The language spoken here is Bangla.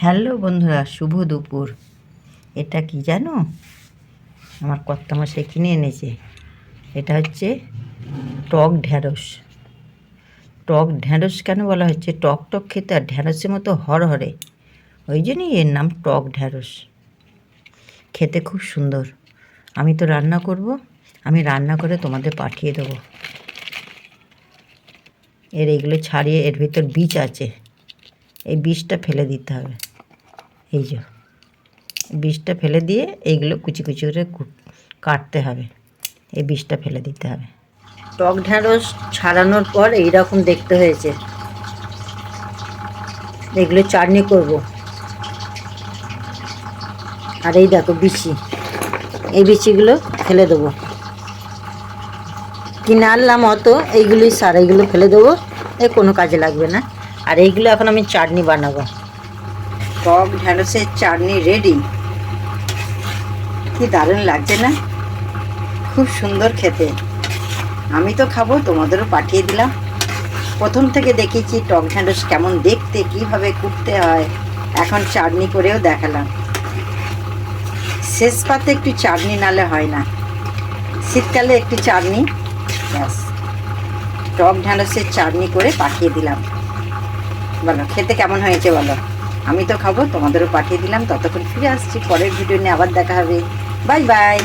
হ্যালো বন্ধুরা, শুভ দুপুর। এটা কি জানো? আমার কর্তামশাই কিনে এনেছে। এটা হচ্ছে টক ঢ্যাঁড়স। টক ঢ্যাঁড়স কেন বলা হচ্ছে? টক টক খেতে আর ঢ্যাঁড়সের মতো হরহরে, ওই জন্যই এর নাম টক ঢ্যাঁড়স। খেতে খুব সুন্দর। আমি তো রান্না করব, আমি রান্না করে তোমাদের পাঠিয়ে দেবো। এইগুলো ছাড়িয়ে, এর ভিতর বীজ আছে, এই বীজটা ফেলে দিতে হবে। এই যে বীজটা ফেলে দিয়ে এইগুলো কুচি কুচি করে কাটতে হবে, এই বীজটা ফেলে দিতে হবে। টক ঢ্যাঁড়স ছাড়ানোর পর এইরকম দেখতে হয়েছে। এগুলো চাটনি করব। আর এই দেখো বিচি, এই বিচিগুলো ফেলে দেবো। কিনে আনলাম অত, এইগুলোই সার, এইগুলো ফেলে দেবো, এই কোনো কাজে লাগবে না। আর এইগুলো এখন আমি চাটনি বানাবো। টক ঢ্যাঁড়সের চাটনি রেডি। কি দারুণ লাগছে না? খুব সুন্দর খেতে। আমি তো খাবো, তোমাদেরও পাঠিয়ে দিলাম। প্রথম থেকে দেখেছি টক ঢ্যাঁড়স কেমন দেখতে, কিভাবে কুটতে হয়, এখন চাটনি করেও দেখালাম। শেষ পাতে একটু চাটনি নালে হয় না, শীতকালে একটু চাটনি, ব্যাস। টক ঢ্যাঁড়সের চাটনি করে পাঠিয়ে দিলাম। বলো খেতে কেমন হয়েছে বলো? আমি তো খাবো, তোমাদেরও পাঠিয়ে দিলাম। ততক্ষণ ফিরে আসছি, পরের ভিডিও নিয়ে আবার দেখা হবে। Bye bye.